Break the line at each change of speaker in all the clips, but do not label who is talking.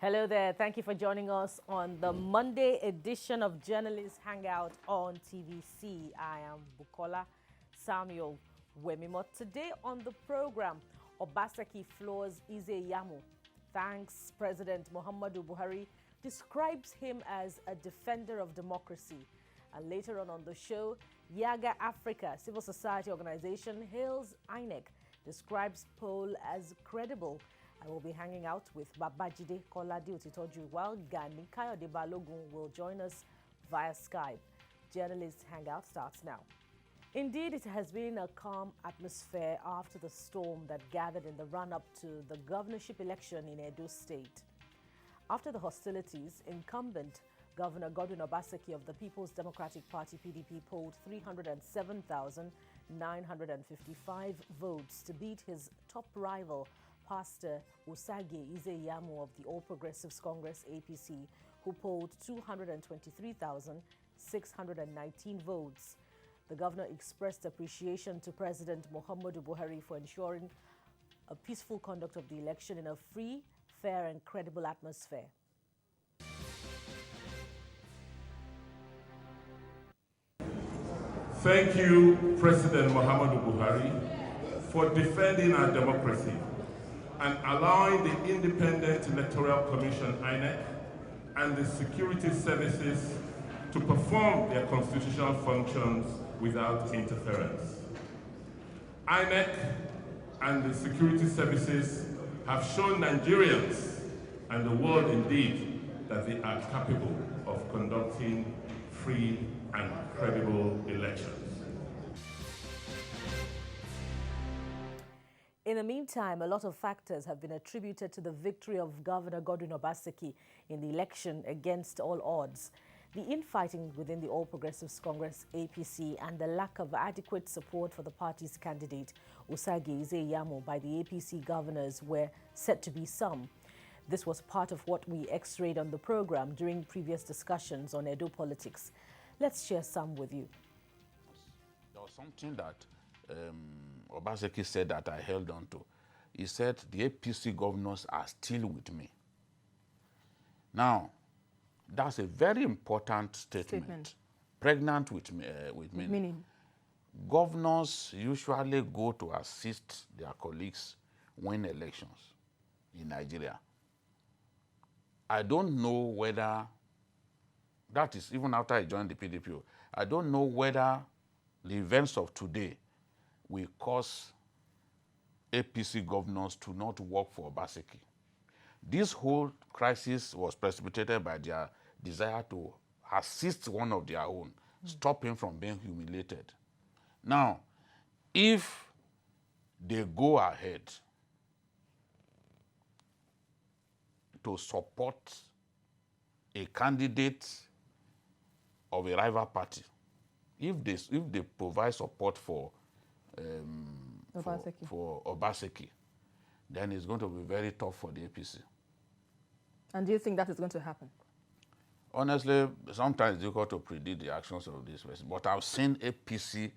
Hello there. Thank you for joining us on the Monday edition of Journalists Hangout on TVC. I am Bukola Samuel Wemimo. Today on the program, Obaseki floors Ize Yamu. Thanks President Muhammadu Buhari, describes him as a defender of democracy. And later on the show, Yaga Africa, civil society organization, hails INEC, describes poll as credible. I will be hanging out with Babajide Kolade Otitoju, while Gani Kayode Balogun will join us via Skype. Journalists Hangout starts now. Indeed, it has been a calm atmosphere after the storm that gathered in the run-up to the governorship election in Edo State. After the hostilities, incumbent Governor Obaseki of the People's Democratic Party (PDP) polled 307,955 votes to beat his top rival, Pastor Usage Ize-Iyamu of the All Progressives Congress (APC), who polled 223,619 votes. The governor expressed appreciation to President Muhammadu Buhari for ensuring a peaceful conduct of the election in a free, fair and credible atmosphere.
Thank you, President Muhammadu Buhari, for defending our democracy and allowing the Independent Electoral Commission, INEC, and the security services to perform their constitutional functions without interference. INEC and the security services have shown Nigerians and the world indeed that they are capable of conducting free and credible elections.
In the meantime, a lot of factors have been attributed to the victory of Governor Obaseki in the election against all odds. The infighting within the All Progressives Congress (APC) and the lack of adequate support for the party's candidate, Usage Ize-Iyamu, by the APC governors were said to be some. This was part of what we x-rayed on the program during previous discussions on Edo politics. Let's share some with you.
There was something that Obaseki said that I held on to. He said the APC governors are still with me. Now, that's a very important statement. Pregnant with meaning. Governors usually go to assist their colleagues win elections in Nigeria. I don't know whether, that is even after I joined the PDP, I don't know whether the events of today will cause APC governors to not work for Obaseki. This whole crisis was precipitated by their desire to assist one of their own, stop him from being humiliated. Now, if they go ahead to support a candidate of a rival party, if they provide support for Obaseki, then it's going to be very tough for the APC.
And do you think that is going to happen?
Honestly, sometimes it's difficult to predict the actions of this person, but I've seen APC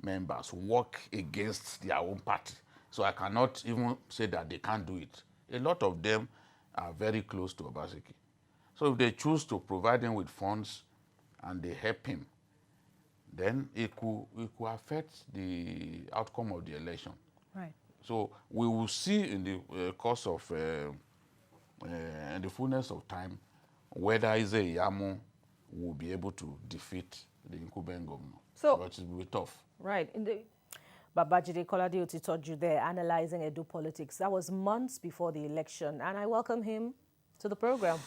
members work against their own party, so I cannot even say that they can't do it. A lot of them are very close to Obaseki. So if they choose to provide him with funds and they help him, then it could affect the outcome of the election.
Right.
So we will see in the course of, in the fullness of time, whether Ize-Iyamu will be able to defeat the incumbent governor.
So,
but it will be tough.
Right. Babajide Kolade Otitoju there analyzing Edo politics. That was months before the election, and I welcome him to the program.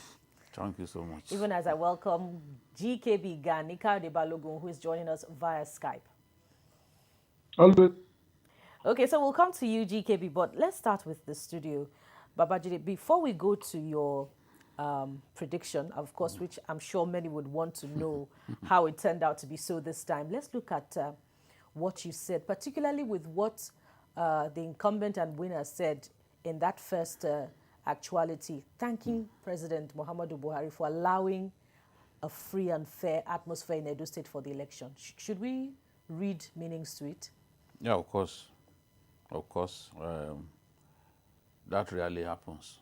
Thank you so much.
Even as I welcome GKB Gani Kayode Balogun, who is joining us via Skype.
All good.
Okay, so we'll come to you, GKB, but let's start with the studio. Babajide, before we go to your prediction, of course, which I'm sure many would want to know how it turned out to be so this time, let's look at what you said, particularly with what the incumbent and winner said in that first actuality, thanking President Muhammadu Buhari for allowing a free and fair atmosphere in Edo State for the election. Should we read meanings to it?
Yeah, of course. Of course. That rarely happens.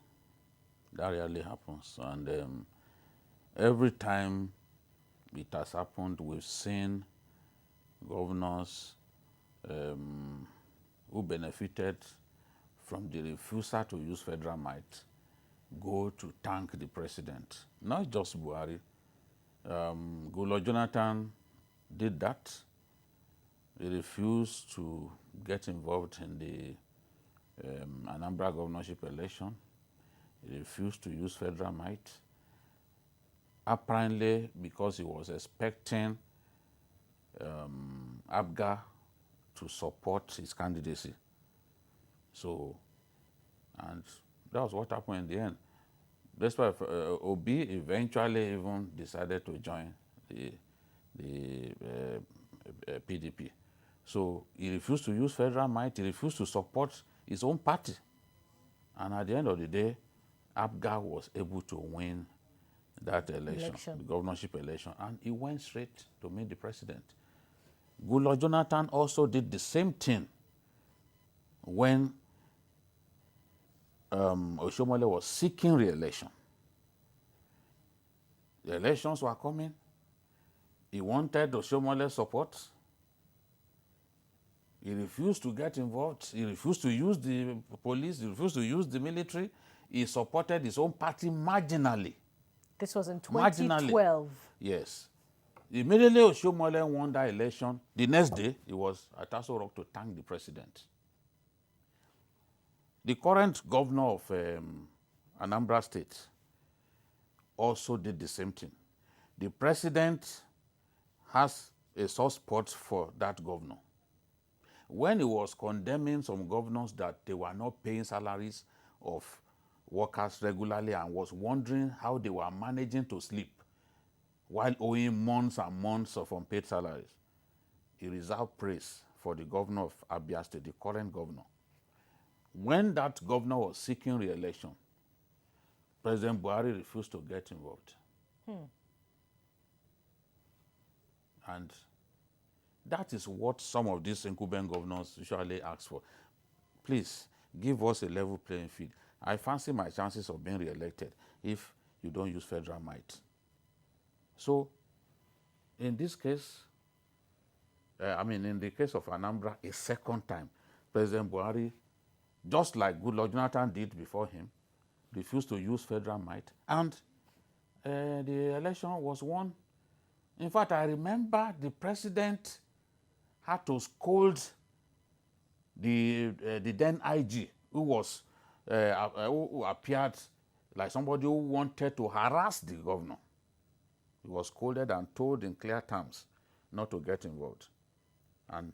That rarely happens. And every time it has happened, we've seen governors who benefited from the refusal to use federal might go to thank the president. Not just Buhari. Goodluck Jonathan did that. He refused to get involved in the Anambra governorship election. He refused to use federal might, apparently because he was expecting ABGA to support his candidacy. So, and that was what happened in the end. That's why Obi eventually even decided to join the PDP. So he refused to use federal might, he refused to support his own party. And at the end of the day, ABGA was able to win that election, the governorship election, and he went straight to meet the president. Goodluck Jonathan also did the same thing when Oshiomhole was seeking re-election. The elections were coming. He wanted Oshiomhole's support. He refused to get involved. He refused to use the police. He refused to use the military. He supported his own party marginally.
This was in 2012.
Yes. Immediately Oshiomhole won that election. The next day, he was at Aso Rock to thank the president. The current governor of Anambra State also did the same thing. The president has a soft spot for that governor. When he was condemning some governors that they were not paying salaries of workers regularly and was wondering how they were managing to sleep while owing months and months of unpaid salaries, he reserved praise for the governor of Abia State, the current governor. When that governor was seeking re-election, President Buhari refused to get involved. And that is what some of these incumbent governors usually ask for. Please, give us a level playing field. I fancy my chances of being re-elected if you don't use federal might. So, in this case, in the case of Anambra, a second time, President Buhari, just like Goodluck Jonathan did before him, refused to use federal might, and the election was won. In fact, I remember the president had to scold the then IG, who appeared like somebody who wanted to harass the governor. He was scolded and told in clear terms not to get involved. And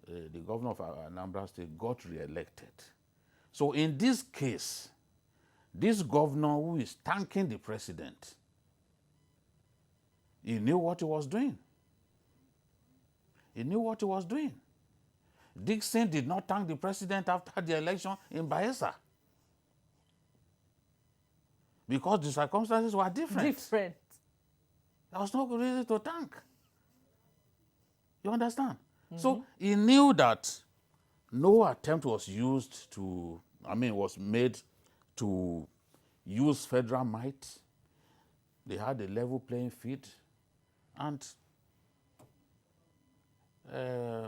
the governor of Anambra State got re-elected. So in this case, this governor who is thanking the president, he knew what he was doing. He knew what he was doing. Dixon did not thank the president after the election in Bayelsa because the circumstances were different. There was no reason to thank. You understand? So he knew that no attempt was made to use federal might. They had a level playing field. And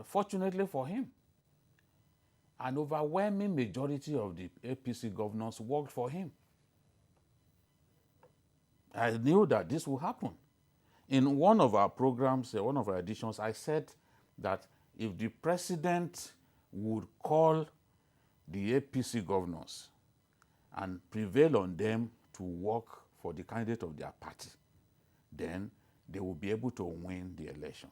fortunately for him, an overwhelming majority of the APC governors worked for him. I knew that this would happen. In one of our programs, one of our editions, I said that if the president would call the APC governors and prevail on them to work for the candidate of their party, then they will be able to win the election.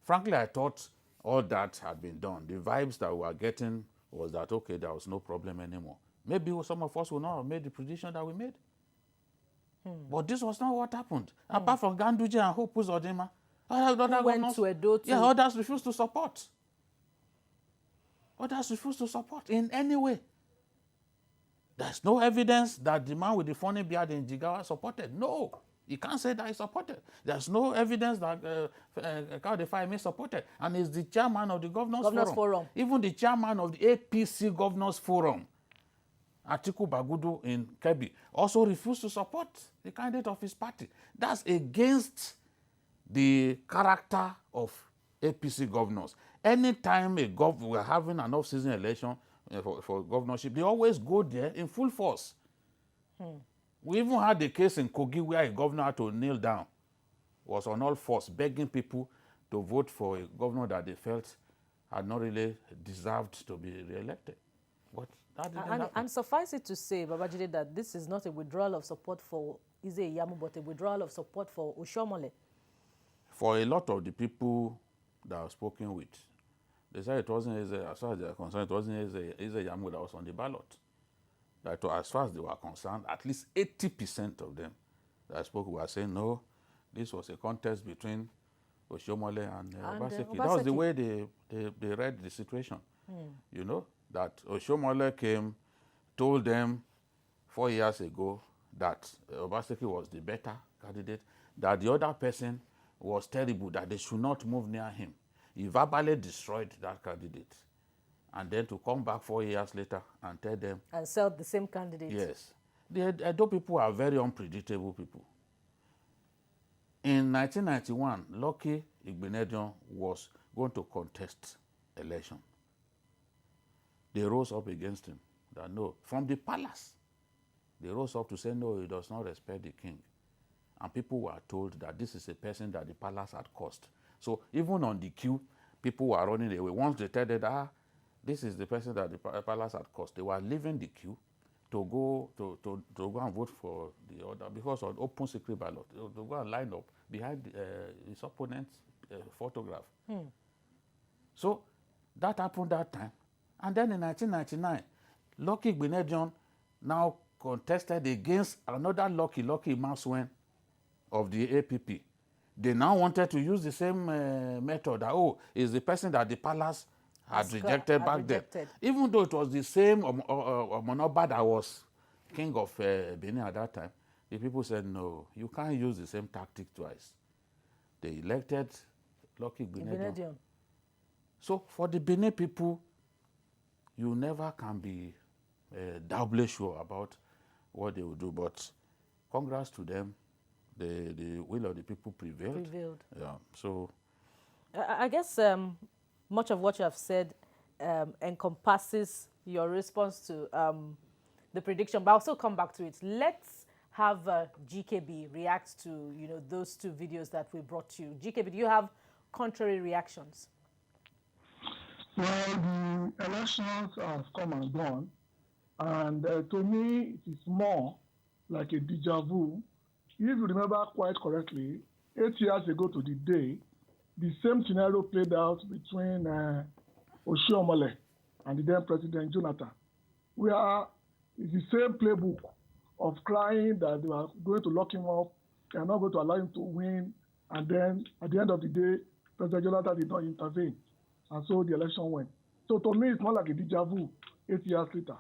Frankly, I thought all that had been done. The vibes that we were getting was that, okay, there was no problem anymore. Maybe some of us would not have made the prediction that we made. But this was not what happened. Apart from Ganduje and Hope Uzodinma,
went to Edo too.
Yeah, others refused to support. Others refused to support in any way. There's no evidence that the man with the funny beard in Jigawa supported. No, you can't say that he supported. There's no evidence that Kayode Fayemi supported. And he's the chairman of the Governors Forum. Even the chairman of the APC Governors Forum Atiku Bagudu in Kebbi, also refused to support the candidate of his party. That's against the character of APC governors. Anytime we're having an off-season election for governorship, they always go there in full force. We even had a case in Kogi where a governor had to kneel down, was on all fours, begging people to vote for a governor that they felt had not really deserved to be re-elected. But that didn't happen.
And suffice it to say, Babajide, that this is not a withdrawal of support for Ize Iyamu, but a withdrawal of support for Oshiomhole.
For a lot of the people that I've spoken with, they said it wasn't Ize, as far as they are concerned, it wasn't Ize Iyamu that was on the ballot. That as far as they were concerned, at least 80% of them that I spoke were saying, no, this was a contest between Oshiomhole and Obaseki. That was the way they read the situation. You know, that Oshiomhole came, told them 4 years ago that Obaseki was the better candidate, that the other person was terrible, that they should not move near him. He verbally destroyed that candidate. And then to come back 4 years later and tell them...
And sell the same candidate.
Yes. The Edo people are very unpredictable people. In 1991, Lucky Igbenedion was going to contest election. They rose up against him. That no, from the palace, they rose up to say, no, he does not respect the king. And people were told that this is a person that the palace had caused. So even on the queue, people were running away. Once they tell them, this is the person that the palace had caused, they were leaving the queue to go and vote for the other, because on open secret ballot, they go and line up behind his opponent's photograph. So that happened that time. And then in 1999, Lucky Igbenedion now contested against another Lucky Maswen of the APP. They now wanted to use the same method. That, is the person that the palace had rejected back then. Even though it was the same Omonoba that was king of Benin at that time, the people said, no, you can't use the same tactic twice. They elected Lucky Igbenedion. So for the Benin people, you never can be doubly sure about what they will do. But congrats to them. The will of the people prevailed. Yeah. So
I guess much of what you have said encompasses your response to the prediction, but I'll still come back to it. Let's have GKB react to those two videos that we brought to you. GKB, do you have contrary reactions?
Well, the elections have come and gone, and to me, it is more like a deja vu. If you remember quite correctly, 8 years ago to the day, the same scenario played out between Oshiomhole and the then President Jonathan, where it's the same playbook of crying that they are going to lock him up, they are not going to allow him to win, and then at the end of the day, President Jonathan did not intervene, and so the election went. So to me, it's more like a deja vu 8 years later.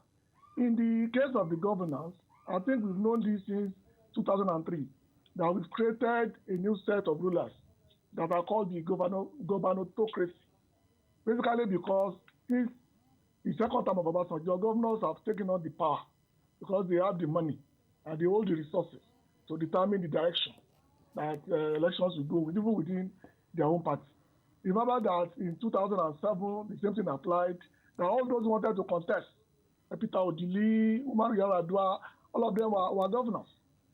In the case of the governors, I think we've known this since 2003, that we've created a new set of rulers that are called the governotocracy. Basically because since the second term of Obasanjo, governors have taken on the power because they have the money and they hold the resources to determine the direction that elections will go, even within their own party. Remember that in 2007, the same thing applied, that all those who wanted to contest, Peter Odili, Umaru Yar'Adua, all of them were governors.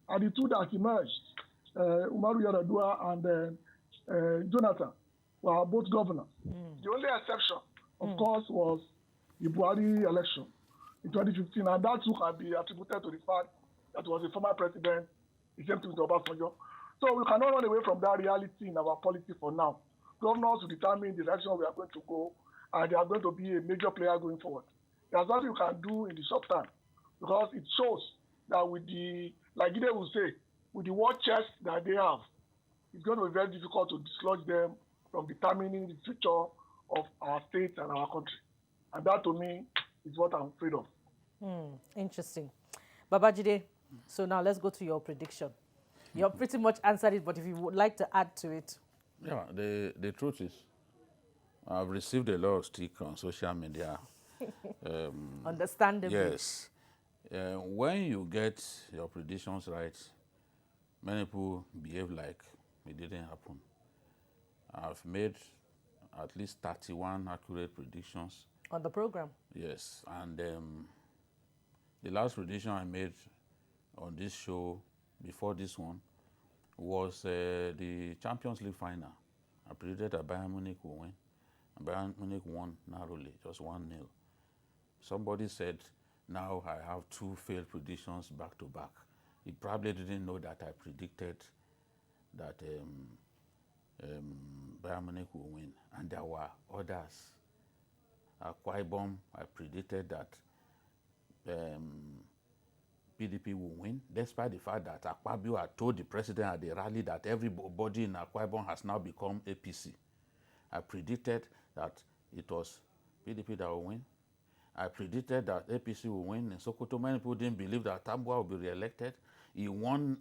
And the two that emerged, Umaru Yar'Adua and Jonathan, were both governors. The only exception, of course, was the Buhari election in 2015, and that too can be attributed to the fact that was a former president, the same thing with Obasanjo. So we cannot run away from that reality in our policy for now. Governors will determine the direction we are going to go, and they are going to be a major player going forward. There's nothing you can do in the short term, because it shows that with the, like Ide will say, with the war chest that they have, it's going to be very difficult to dislodge them from determining the future of our state and our country. And that, to me, is what I'm afraid of.
Interesting. Babajide, so now let's go to your prediction. You have pretty much answered it, but if you would like to add to it.
Yeah, the truth is, I've received a lot of stick on social media.
Understandably.
Yes. When you get your predictions right, many people behave like it didn't happen. I've made at least 31 accurate predictions.
On the program?
Yes, and the last prediction I made on this show before this one was the Champions League final. I predicted that Bayern Munich will win. And Bayern Munich won narrowly, just 1-0. Somebody said, now I have 2 failed predictions back to back. He probably didn't know that I predicted that Bayern Munich will win. And there were others. Akwa Ibom, I predicted that PDP will win, despite the fact that Akpabio had told the president at the rally that everybody in Akwa Ibom has now become APC. I predicted that it was PDP that will win. I predicted that APC will win in Sokoto. Many people didn't believe that Tambua will be re-elected. He won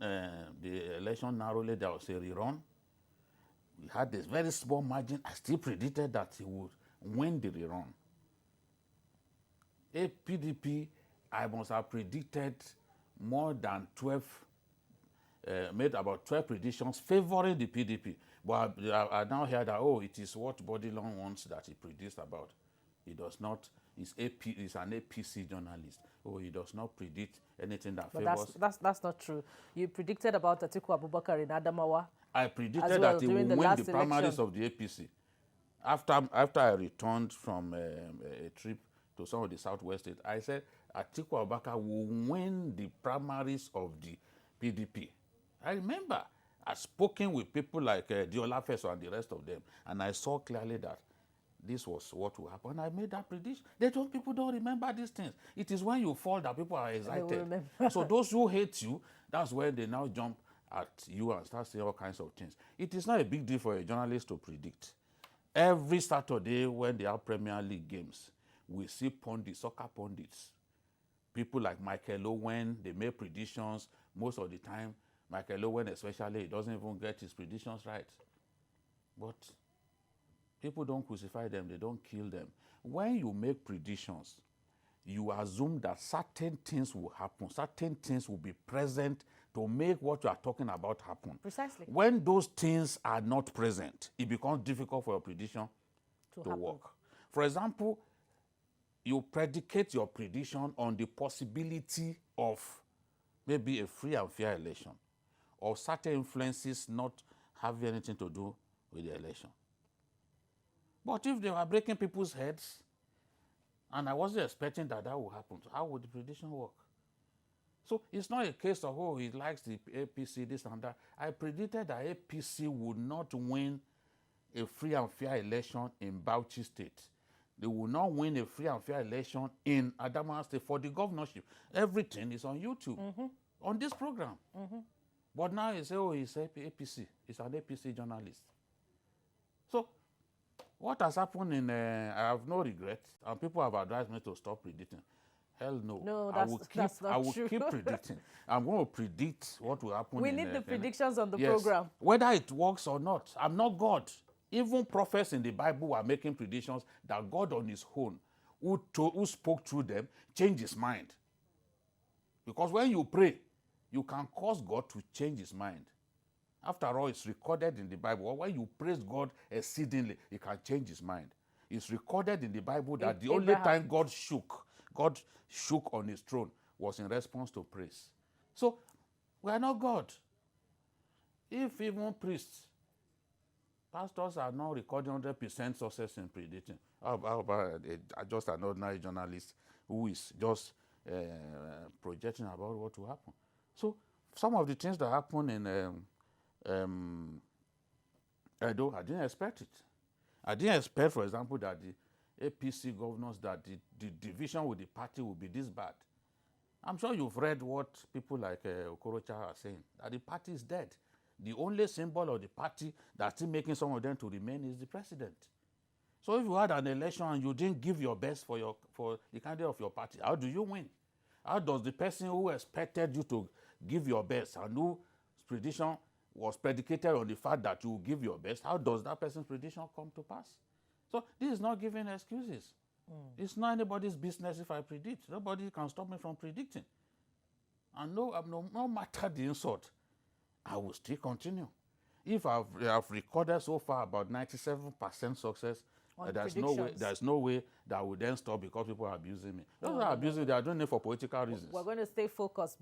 the election narrowly. There was a rerun. We had this very small margin. I still predicted that he would win the rerun. PDP, I must have predicted more than 12, made about 12 predictions favoring the PDP. But I now hear that, oh, it is what Bodilon wants that he predicts about. He does not, he's an APC journalist. Oh, he does not predict anything that favors.
That's not true. You predicted about Atiku Abubakar in Adamawa.
I predicted that he will win the primaries of the APC. After I returned from a trip to some of the southwest states, I said Atiku Abubakar will win the primaries of the PDP. I remember I spoken with people like Diola Feso and the rest of them, and I saw clearly that this was what will happen. I made that prediction. People don't remember these things. It is when you fall that people are excited. So those who hate you, that's where they now jump at you and start saying all kinds of things. It is not a big deal for a journalist to predict. Every Saturday when they have Premier League games, we see pundits, soccer pundits. People like Michael Owen, they make predictions. Most of the time, Michael Owen especially, he doesn't even get his predictions right. But people don't crucify them, they don't kill them. When you make predictions, you assume that certain things will happen, certain things will be present to make what you are talking about happen.
Precisely.
When those things are not present, it becomes difficult for your prediction to work. For example, you predicate your prediction on the possibility of maybe a free and fair election or certain influences not having anything to do with the election. But if they were breaking people's heads, and I wasn't expecting that would happen, how would the prediction work? So it's not a case of, oh, he likes the APC, this and that. I predicted that APC would not win a free and fair election in Bauchi State. They will not win a free and fair election in Adamawa State for the governorship. Everything is on YouTube, on this program. But now you say, oh, he's APC. He's an APC journalist. So what has happened in, I have no regret, and people have advised me to stop predicting. Hell no.
No, that's not
I will
true.
keep predicting. I'm going to predict what will happen.
We need the predictions on the program.
Whether it works or not. I'm not God. Even prophets in the Bible were making predictions that God on his own, who spoke through them, changed his mind. Because when you pray, you can cause God to change his mind. After all, it's recorded in the Bible. When you praise God exceedingly, he can change his mind. It's recorded in the Bible that the only time God shook on his throne was in response to praise. So, we are not God. If even priests, pastors are not recording 100% success in predicting, how about just an ordinary journalist who is just projecting about what will happen? So, some of the things that happen in Edo, I didn't expect it. I didn't expect, for example, that the APC governors, that the division with the party will be this bad. I'm sure you've read what people like Okorocha are saying, that the party is dead. The only symbol of the party that's still making some of them to remain is the president. So if you had an election and you didn't give your best for the candidate of your party, how do you win? How does the person who expected you to give your best and whose prediction was predicated on the fact that you give your best, how does that person's prediction come to pass? So this is not giving excuses. It's not anybody's business if I predict. Nobody can stop me from predicting. And no matter the insult, I will still continue. If I've recorded so far about 97% success, there's no way that I will then stop because people are abusing me. Those are abusing, they are doing it for political reasons.
We're going to stay focused.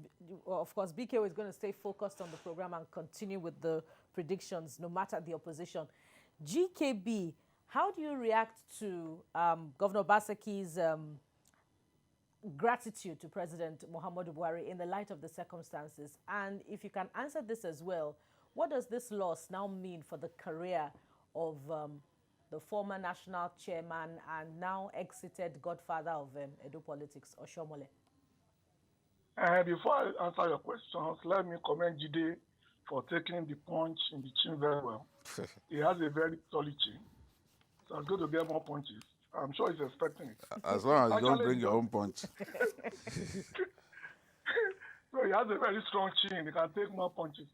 Of course, BK is going to stay focused on the program and continue with the predictions, no matter the opposition. GKB, how do you react to Governor Obaseki's gratitude to President Muhammadu Buhari in the light of the circumstances? And if you can answer this as well, what does this loss now mean for the career of the former national chairman and now exited godfather of Edo politics, Oshomole?
Before I answer your questions, let me commend Jide for taking the punch in the chin very well. He has a very solid chin, so it's going to get more punches. I'm sure he's expecting it.
As long as you don't bring your own punch.
So he has a very strong chin. He can take more punches.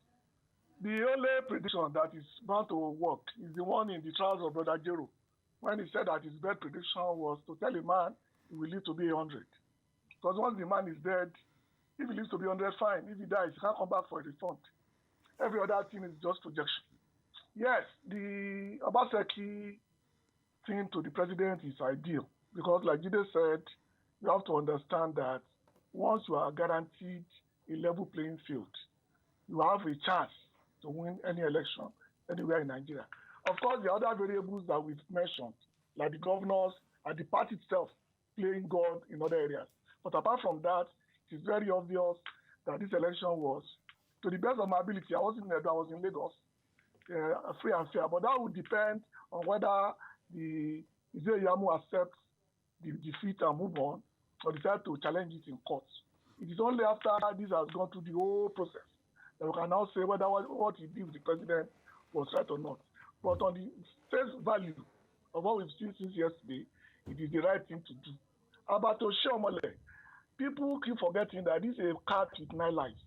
The only prediction that is bound to work is the one in the trials of Brother Jero, when he said that his best prediction was to tell a man he will live to be 100. Because once the man is dead, if he lives to be 100, fine. If he dies, he can't come back for a refund. Every other thing is just projection. Yes, the Obaseki thing to the president is ideal because, like Jide said, you have to understand that once you are guaranteed a level playing field, you have a chance to win any election anywhere in Nigeria. Of course, the other variables that we've mentioned, like the governors and the party itself playing God in other areas. But apart from that, it is very obvious that this election was, to the best of my ability, I wasn't in Edo, I was in Lagos, free and fair. But that would depend on whether the Yamu accepts the defeat and move on, or decide to challenge it in court. It is only after this has gone through the whole process that we can now say whether what he did with the president was right or not. But on the face value of what we've seen since yesterday, it is the right thing to do. About Oshomole, people keep forgetting that this is a cat with 9 lives.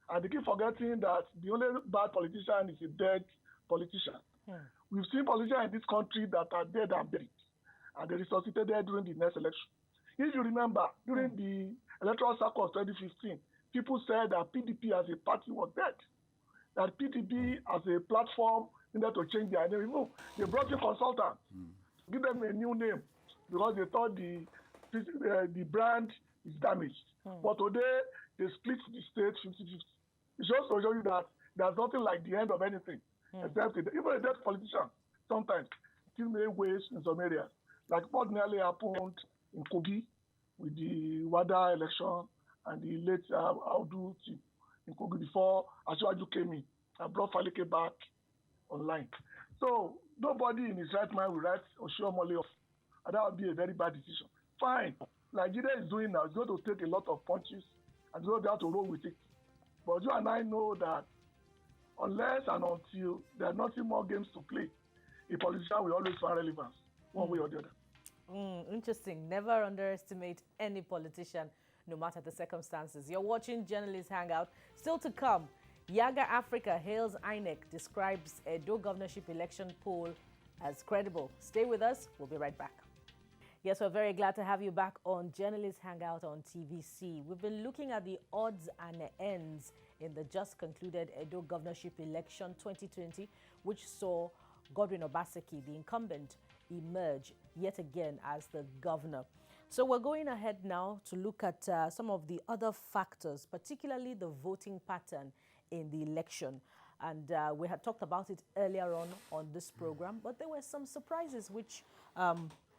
And they keep forgetting that the only bad politician is a dead politician. We've seen politicians in this country that are dead and buried, and they resuscitated during the next election. If you remember, during the electoral cycle of 2015, people said that PDP as a party was dead, that PDP as a platform needed to change their name. They brought in consultants to give them a new name because they thought the brand is damaged. But today, they split the state 50-50. It shows to show you that there's nothing like the end of anything, except even a dead politician sometimes still may waste in some areas. Like what nearly happened in Kogi with the WADA election and the late Audu team in Kogi before Asiwaju came in and brought Falike back online. So nobody in his right mind will write Oshiomhole off, and that would be a very bad decision. Fine, like Jide is doing now, it's going to take a lot of punches and you have to roll with it. But you and I know that unless and until there are nothing more games to play, a politician will always find relevance, one way or the other.
Interesting. Never underestimate any politician, no matter the circumstances. You're watching Journalists Hangout. Still to come, Yaga Africa hails INEC, describes Edo Governorship Election poll as credible. Stay with us. We'll be right back. Yes, we're very glad to have you back on Journalists Hangout on TVC. We've been looking at the odds and ends in the just concluded Edo Governorship Election 2020, which saw Godwin Obaseki, the incumbent, emerge yet again as the governor. So we're going ahead now to look at some of the other factors, particularly the voting pattern in the election. And we had talked about it earlier on this program, but there were some surprises which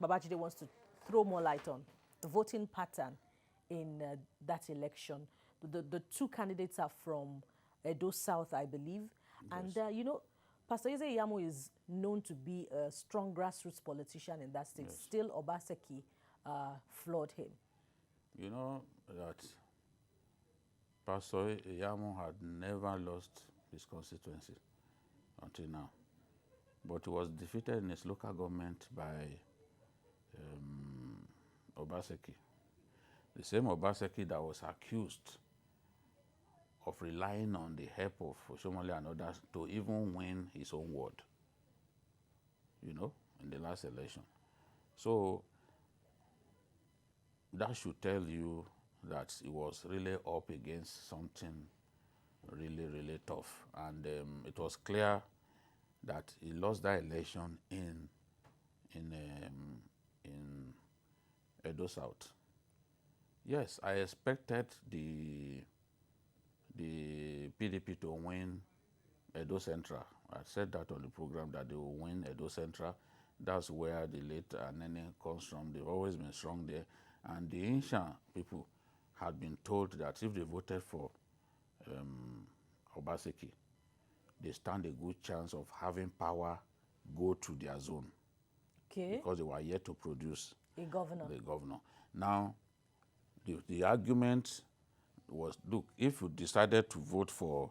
Babajide wants to throw more light on. The voting pattern in that election. The two candidates are from Edo South, I believe. Yes. And, you know, Pastor Eze Iyamu is known to be a strong grassroots politician in that state. Yes. Still, Obaseki floored him.
You know that Pastor Iyamu had never lost his constituency until now. But he was defeated in his local government by Obaseki. The same Obaseki that was accused of relying on the help of Oshiomhole and others to even win his own ward, you know, in the last election. So that should tell you that he was really up against something really, really tough. And it was clear that he lost that election in Edo South. Yes, I expected the PDP to win Edo Central. I said that on the program that they will win Edo Central. That's where the late Nene comes from. They've always been strong there. And the Insha people had been told that if they voted for Obaseki, they stand a good chance of having power go to their zone.
Okay.
Because they were yet to produce
A governor.
the governor. Now, the argument was, look, if you decided to vote for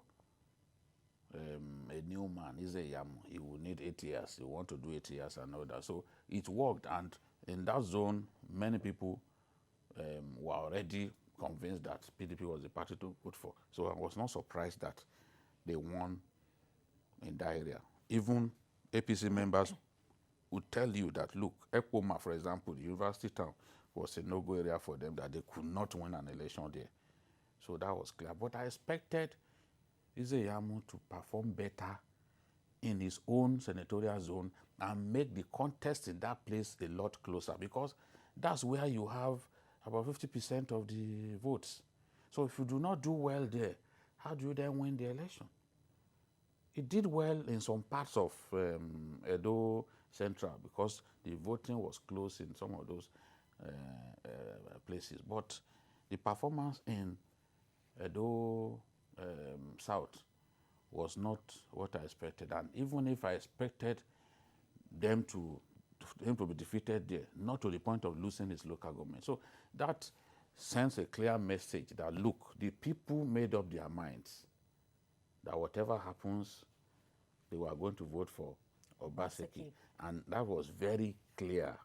a new man, he's a Yamu, he will need 8 years. He want to do 8 years and all that. So it worked. And in that zone, many people were already convinced that PDP was the party to vote for. So I was not surprised that they won in that area. Even APC members would tell you that, look, Ekpoma, for example, the university town, was a no-go area for them, that they could not win an election there. So that was clear. But I expected Izeyamu to perform better in his own senatorial zone and make the contest in that place a lot closer, because that's where you have about 50% of the votes. So if you do not do well there, how do you then win the election? It did well in some parts of Edo Central because the voting was close in some of those places. But the performance in Edo South was not what I expected. And even if I expected them to be defeated there, not to the point of losing his local government. So that sends a clear message that, look, the people made up their minds that whatever happens, they were going to vote for Obaseki. And that was very clear,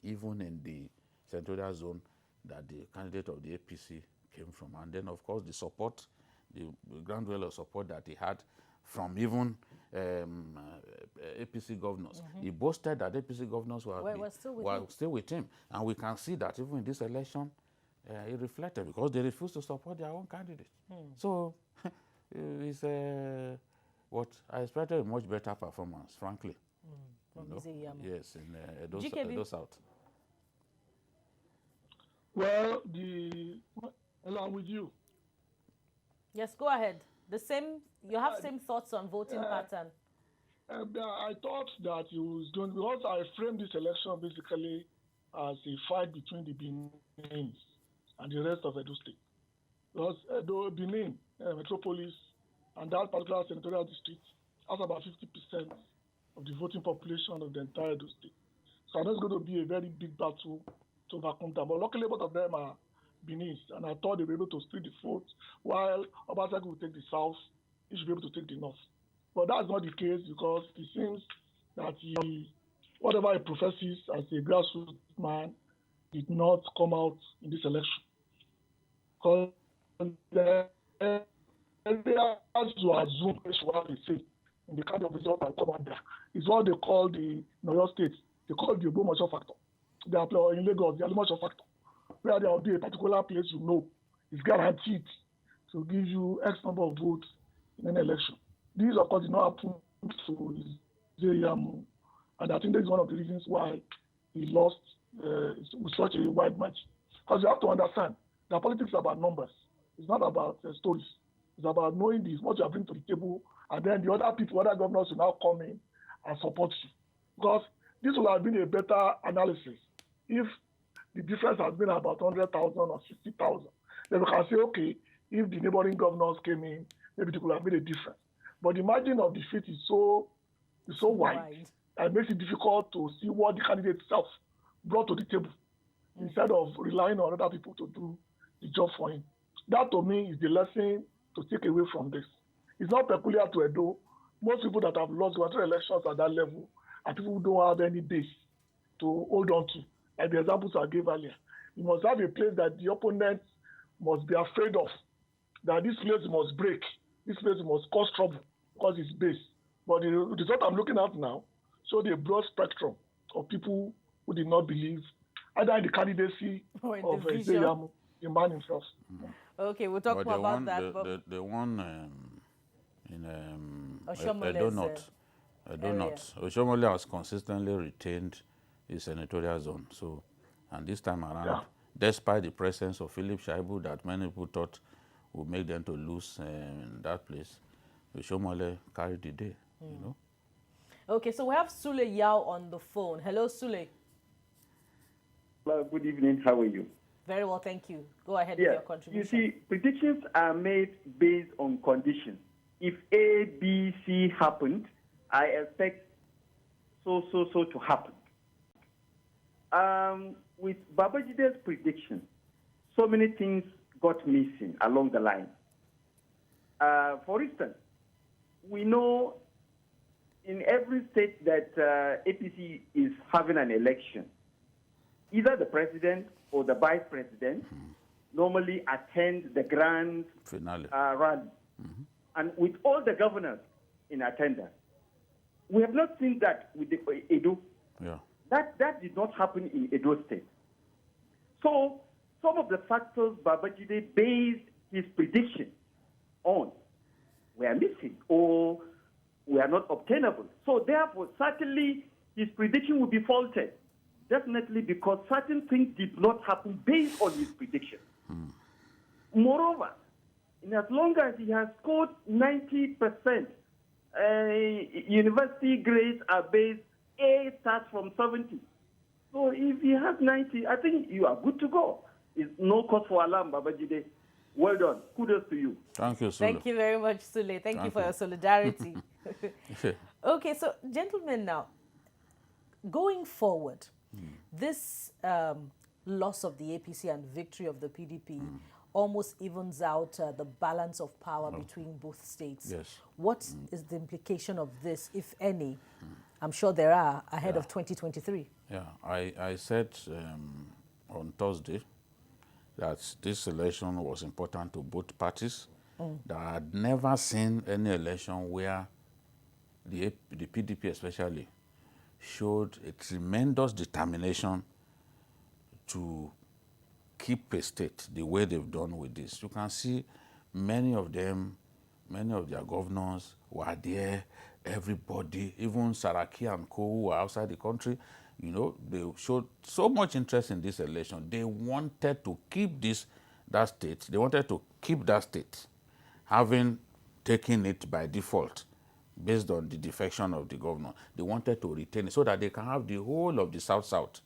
even in the senatorial zone, that the candidate of the APC came from. And then, of course, the support, the ground well of support that he had from even APC governors. He boasted that APC governors were still with him. And we can see that even in this election, it reflected, because they refused to support their own candidate. So it's what I expected, a much better performance, frankly.
From
yes, in Edo South.
Well, along with you.
Yes, go ahead. You have same thoughts on voting pattern.
I thought that he was going, because I framed this election basically as a fight between the Benin and the rest of Edo State. Because Benin, metropolis, and that particular senatorial district has about 50% of the voting population of the entire Edo State. So I know it's going to be a very big battle to overcome that. But luckily, both of them are Benin, and I thought they were able to split the vote. While Obaseki will take the south, he should be able to take the north. But that's not the case, because it seems that whatever he professes as a grassroots man did not come out in this election. Because the areas to assume what they say in the kind of result that come out there is what they call the Noyo State. They call the Ogbomoso factor. They are in Lagos, the Alimoso factor, where there will be a particular place is guaranteed to give you X number of votes in an election. This, of course, did not happen to Zeyamu, and I think that's one of the reasons why he lost with such a wide margin. Because you have to understand that politics is about numbers. It's not about stories. It's about knowing what you are bringing to the table, and then the other people, other governors will now come in and support you. Because this would have been a better analysis if the difference has been about 100,000 or 60,000. Then we can say, okay, if the neighboring governors came in, maybe they could have made a difference. But the margin of defeat is so wide, and it makes it difficult to see what the candidate itself brought to the table, instead of relying on other people to do the job for him. That, to me, is the lesson to take away from this. It's not peculiar to Edo. Most people that have lost gubernatorial elections at that level are people who don't have any base to hold on to. Like the examples I gave earlier. You must have a place that the opponent must be afraid of, that this place must break, this place must cause trouble because it's base. But the result I'm looking at now showed a broad spectrum of people who did not believe either in the candidacy of Zeyamu the man himself.
Okay, we'll talk
But
more about that.
the one in
Oshomole's,
Edo North, Edo
area.
North. Oshomole has consistently retained his senatorial zone. So, and this time around,
Yeah.
despite the presence of Philip Shaibu that many people thought would make them to lose that place, Oshomole carried the day, you know.
Okay, so we have Sule Yao on the phone. Hello, Sule.
Hello, good evening. How are you?
Very well, thank you. Go ahead with your contribution.
You see, predictions are made based on conditions. If A, B, C happened, I expect so to happen. With Babajide's prediction, so many things got missing along the line. For instance, we know in every state that APC is having an election, either the president or the vice president normally attend the grand
Finale.
rally. And with all the governors in attendance, we have not seen that with the Edo.
Yeah.
That did not happen in Edo State. So some of the factors Babajide based his prediction on were missing or were not obtainable. So therefore, certainly his prediction will be faulted. Definitely because certain things did not happen based on his prediction. Moreover, in as long as he has scored 90%, university grades are based, A starts from 70. So if he has 90, I think you are good to go. It's no cause for alarm, Babajide. Well done. Kudos to you.
Thank you, Sule.
Thank you very much, Sule. Thank you for your solidarity.
Yeah.
Okay, so gentlemen, now, going forward, this loss of the APC and victory of the PDP almost evens out the balance of power between both states.
Yes.
What is the implication of this, if any? I'm sure there are ahead of 2023.
Yeah, I said on Thursday that this election was important to both parties. That I had never seen any election where the PDP especially showed a tremendous determination to keep a state the way they've done with this. You can see many of them, many of their governors were there, everybody, even Saraki and Co who were outside the country, you know, they showed so much interest in this election. They wanted to keep that state, they wanted to keep that state, having taken it by default based on the defection of the governor. They wanted to retain it so that they can have the whole of the South-South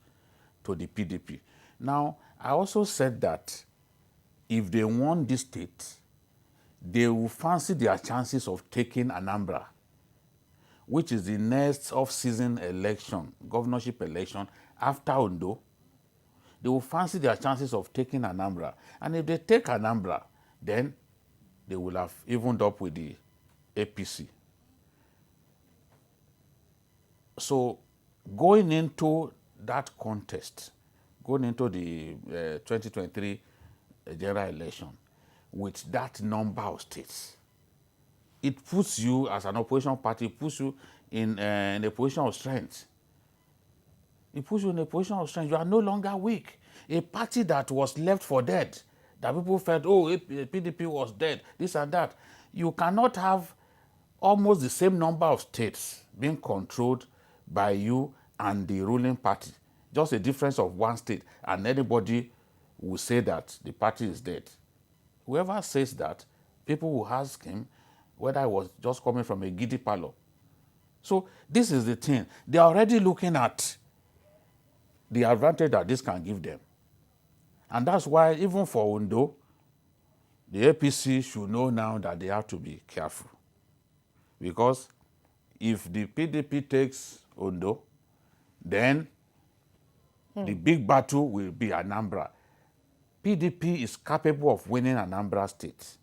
to the PDP. Now, I also said that if they won this state, they will fancy their chances of taking Anambra, which is the next off-season election, governorship election, after Ondo. They will fancy their chances of taking Anambra. And if they take Anambra, then they will have evened up with the APC. So going into that contest, going into the 2023 general election with that number of states, it puts you as an opposition party, puts you in a position of strength. It puts you in a position of strength. You are no longer weak. A party that was left for dead, that people felt, oh, PDP was dead, this and that. You cannot have almost the same number of states being controlled by you and the ruling party. Just a difference of one state, and anybody will say that the party is dead. Whoever says that, people will ask him whether he was just coming from a giddy parlor. So this is the thing. They are already looking at the advantage that this can give them. And that's why even for Ondo, the APC should know now that they have to be careful. Because if the PDP takes Ondo, then the big battle will be Anambra. PDP is capable of winning Anambra State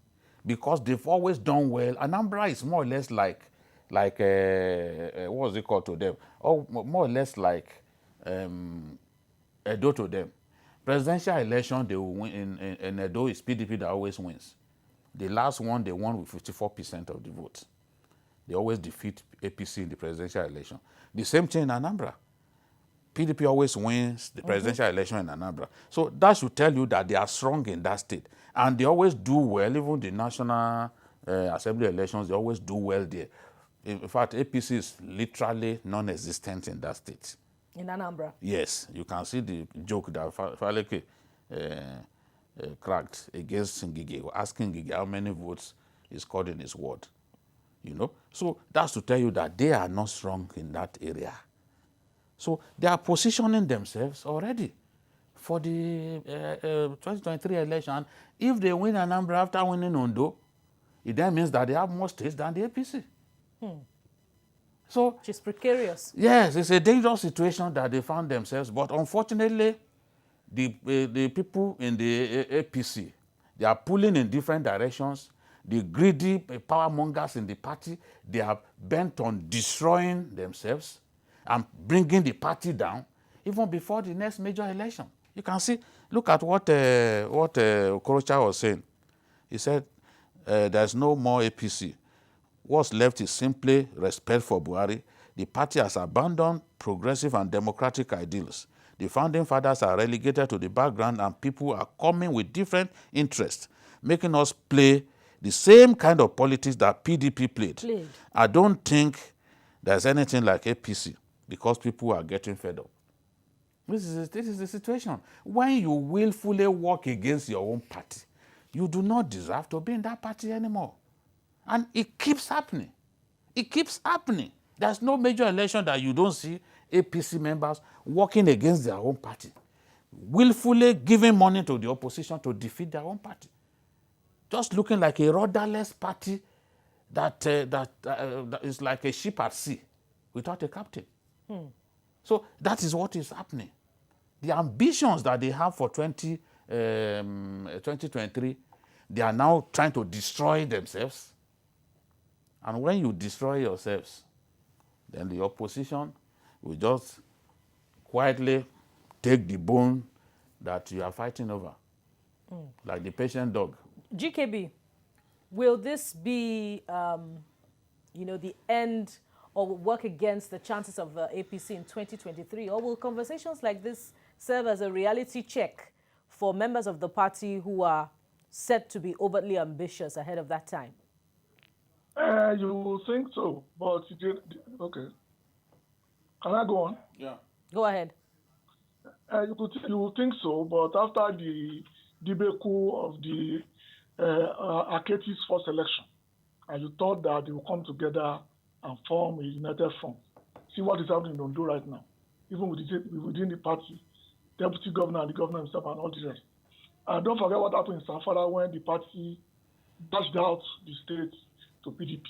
because they've always done well. Anambra is more or less like what was it called to them? Or more or less like Edo to them. Presidential election, they will win in Edo. It's PDP that always wins. The last one, they won with 54% of the votes. They always defeat APC in the presidential election. The same thing in Anambra. PDP always wins the presidential election in Anambra. So that should tell you that they are strong in that state. And they always do well, even the National Assembly elections, they always do well there. In fact, APC is literally non-existent in that state.
In Anambra?
Yes, you can see the joke that Faleke cracked against Ngige, asking Ngige how many votes he scored in his ward. You know, so that's to tell you that they are not strong in that area. So they are positioning themselves already for the 2023 election. If they win Anambra after winning Ondo, it then means that they have more states than the APC. So,
which is precarious.
Yes, it's a dangerous situation that they found themselves. But unfortunately, the people in the APC, they are pulling in different directions. The greedy power mongers in the party, they are bent on destroying themselves and bringing the party down even before the next major election. You can see, look at what Okorocha was saying. He said, there's no more APC. What's left is simply respect for Buhari. The party has abandoned progressive and democratic ideals. The founding fathers are relegated to the background and people are coming with different interests, making us play the same kind of politics that PDP played. I don't think there's anything like APC because people are getting fed up. This is the situation. When you willfully work against your own party, you do not deserve to be in that party anymore. And it keeps happening. It keeps happening. There's no major election that you don't see APC members working against their own party, willfully giving money to the opposition to defeat their own party. Just looking like a rudderless party that is like a ship at sea without a captain. So that is what is happening. The ambitions that they have for 2023, they are now trying to destroy themselves. And when you destroy yourselves, then the opposition will just quietly take the bone that you are fighting over, like the patient dog.
GKB, will this be, the end or work against the chances of APC in 2023? Or will conversations like this serve as a reality check for members of the party who are set to be overtly ambitious ahead of that time?
You will think so, but okay. Can I go on?
Yeah.
Go ahead.
You will think so, but after the debacle of the Akete's first election, and you thought that they will come together and form a united front. See what is happening in Ondo right now, even within the party, deputy governor and the governor himself and all the rest. And don't forget what happened in Zamfara when the party dashed out the state to PDP.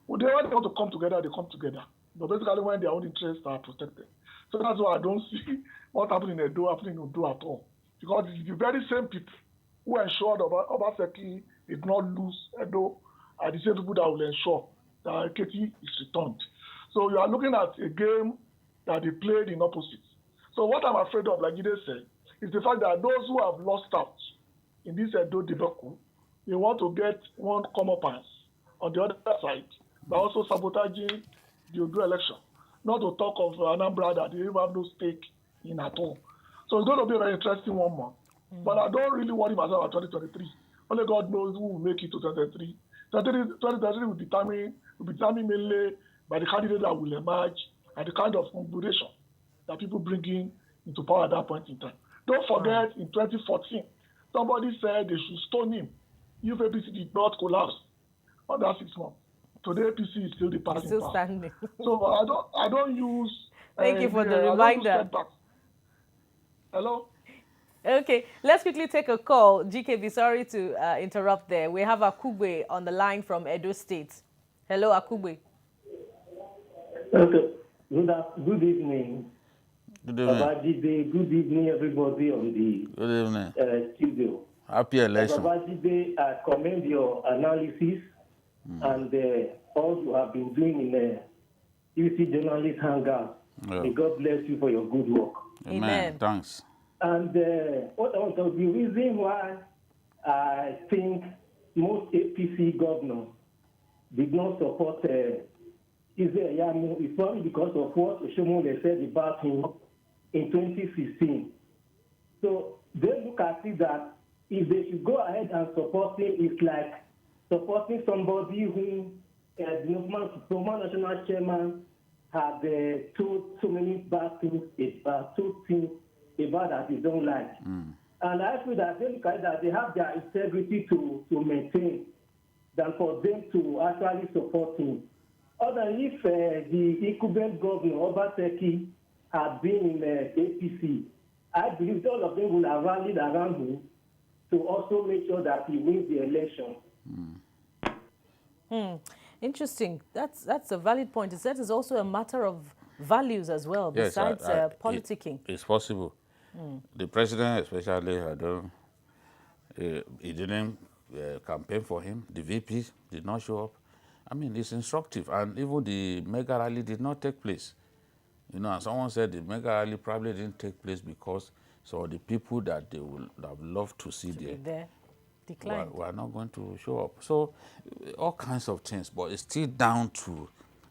When they want to come together, they come together. But basically when their own interests are protected. So that's why I don't see what happened in Edo happening in Ondo at all. Because it's the very same people who ensured Obaseki did not lose Edo are the same people that will ensure that Ekiti is returned. So you are looking at a game that they played in opposites. So what I'm afraid of, like Ide said, is the fact that those who have lost out in this Edo debacle, they want to get one comeuppance on the other side by also sabotaging the Odo election. Not to talk of Anambra that they even have no stake in at all. So it's going to be a very interesting 1 month. But I don't really worry myself about 2023. Only God knows who will make it to 2023. 2023 will be determined mainly by the candidate that will emerge and the kind of configuration that people bring into power at that point in time. Don't forget, in 2014, somebody said they should stone him if APC did not collapse under 6 months. Today, APC is still the party.
It's still standing.
So I don't use.
Thank you for the reminder.
Hello.
Okay, let's quickly take a call. GKB, sorry to interrupt there. We have Akugbe on the line from Edo State. Hello, Akugbe.
Okay. Good evening.
Good evening.
Good evening, everybody on the studio.
Happy election.
Babajide, I commend your analysis and all you have been doing in the UC Journalists Hangout.
Yeah.
May God bless you for your good work.
Amen.
Thanks.
And the reason why I think most APC governors did not support Yamu is probably because of what Oshomole said about him in 2016. So they look at it that if they should go ahead and support him, it's like supporting somebody who the former national chairman had told so many bad things about that they don't like. And I feel that they look at that they have their integrity to maintain than for them to actually support him. Other than if the incumbent governor, Obaseki, had been in the APC, I believe all of them will have rallied around him to also make sure that he wins the election.
Interesting. That's a valid point. It says it's also a matter of values as well,
Yes,
besides politicking.
It's possible. The president, especially, he didn't campaign for him. The VP did not show up. I mean, it's instructive. And even the mega rally did not take place. You know, and someone said the mega rally probably didn't take place because some of the people that they would have loved to see there
declined.
Were not going to show up. So, all kinds of things. But it's still down to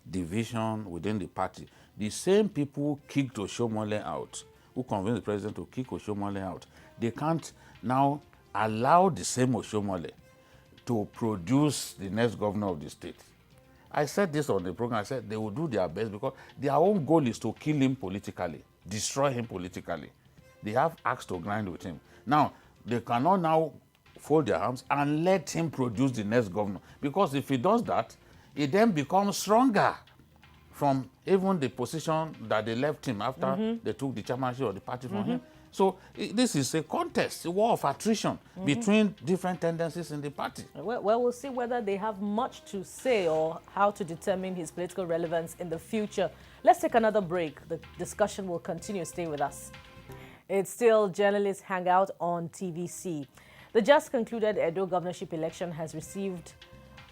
division within the party. The same people who kicked Oshomole out, who convinced the president to kick Oshomole out, they can't now allow the same Oshomole to produce the next governor of the state. I said this on the program. I said they will do their best because their own goal is to kill him politically, destroy him politically. They have axe to grind with him. Now, they cannot now fold their arms and let him produce the next governor. Because if he does that, it then becomes stronger from even the position that they left him after they took the chairmanship of the party from him. So this is a contest, a war of attrition between different tendencies in the party.
Well, we'll see whether they have much to say or how to determine his political relevance in the future. Let's take another break. The discussion will continue. Stay with us. It's still Journalists Hangout on TVC. The just concluded Edo Governorship Election has received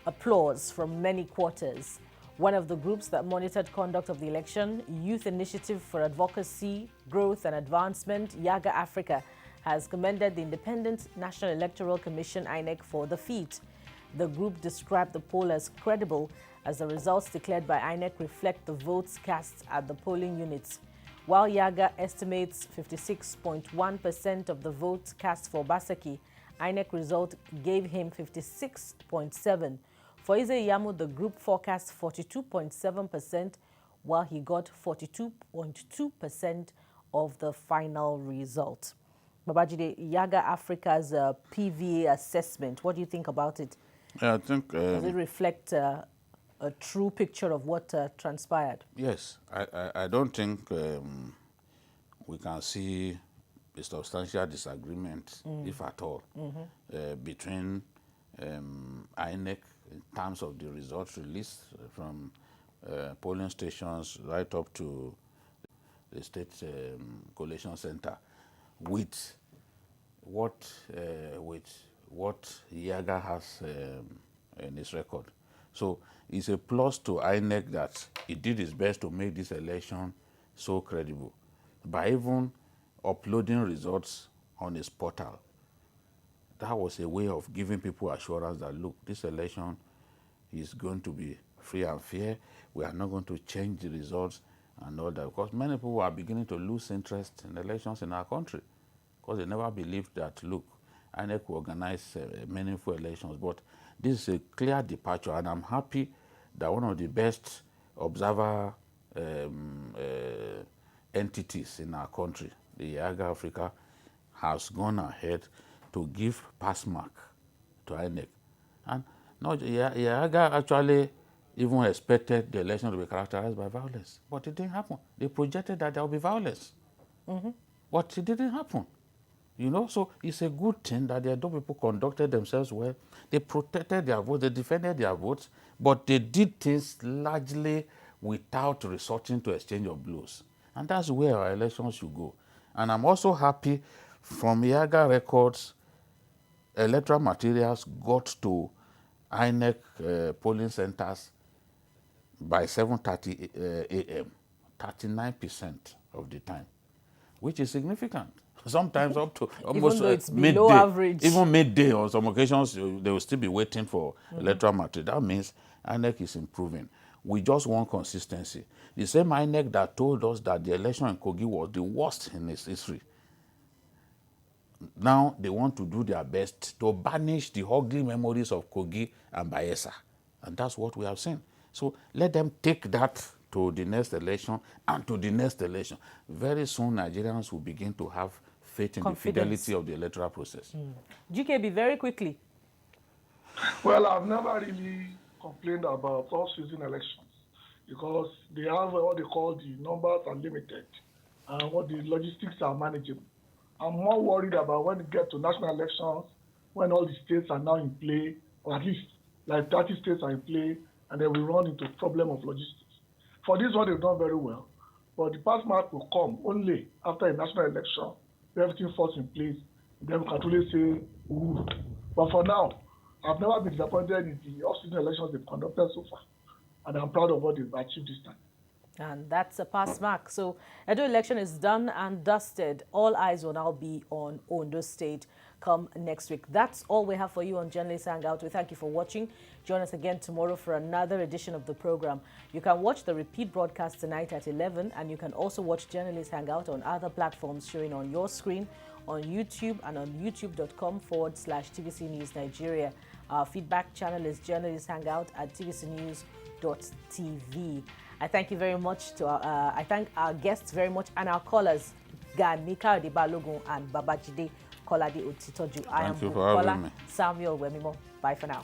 applause from many quarters. One of the groups that monitored conduct of the election, Youth Initiative for Advocacy, Growth and Advancement, Yaga Africa, has commended the Independent National Electoral Commission, INEC, for the feat. The group described the poll as credible as the results declared by INEC reflect the votes cast at the polling units. While Yaga estimates 56.1% of the votes cast for Obaseki, INEC result gave him 56.7%. For Ize-Iyamu, the group forecast 42.7%, while he got 42.2% of the final result. Babajide, Yaga Africa's PVA assessment, what do you think about it?
I think...
Does it reflect a true picture of what transpired?
Yes. I don't think we can see a substantial disagreement, if at all, between INEC in terms of the results released from polling stations right up to the state collation center with what Yaga has in his record. So it's a plus to INEC that he did his best to make this election so credible by even uploading results on his portal. That was a way of giving people assurance that, look, this election is going to be free and fair. We are not going to change the results and all that. Because many people are beginning to lose interest in elections in our country because they never believed that, look, INEC will organize meaningful elections. But this is a clear departure, and I'm happy that one of the best observer entities in our country, the Yaga Africa, has gone ahead to give pass mark to INEC. And no, Yaga actually even expected the election to be characterized by violence. But it didn't happen. They projected that there will be violence. But it didn't happen. You know, so it's a good thing that the Edo people conducted themselves well. They protected their votes, they defended their votes, but they did things largely without resorting to exchange of blows. And that's where our elections should go. And I'm also happy from Yaga records, electoral materials got to INEC polling centers by 7:30 a.m., 39% of the time, which is significant. Sometimes up to almost
Even though it's
midday,
below average.
even midday on some occasions, they will still be waiting for electoral material. That means INEC is improving. We just want consistency. The same INEC that told us that the election in Kogi was the worst in its history. Now they want to do their best to banish the ugly memories of Kogi and Bayelsa. And that's what we have seen. So let them take that to the next election and to the next election. Very soon Nigerians will begin to have faith in the fidelity of the electoral process.
GKB, very quickly.
Well, I've never really complained about off-season elections because they have what they call the numbers are limited and what the logistics are manageable. I'm more worried about when we get to national elections, when all the states are now in play, or at least like 30 states are in play, and then we run into problem of logistics. For this one, they've done very well, but the pass mark will come only after a national election, where everything falls in place, then we can truly say, ooh. But for now, I've never been disappointed in the off-season elections they've conducted so far, and I'm proud of what they've achieved this time.
And that's a pass mark. So Edo election is done and dusted. All eyes will now be on Ondo State come next week. That's all we have for you on Journalists Hangout. We thank you for watching. Join us again tomorrow for another edition of the program. You can watch the repeat broadcast tonight at 11, and you can also watch Journalists Hangout on other platforms showing on your screen, on YouTube and on youtube.com/TVC News Nigeria. Our feedback channel is Journalists Hangout at tvcnews.tv. I thank you very much to I thank our guests very much and our callers, Ganika Balogun and Babajide Kolade Otitoju. I am Bukola Samuel Wemimo. Bye for now.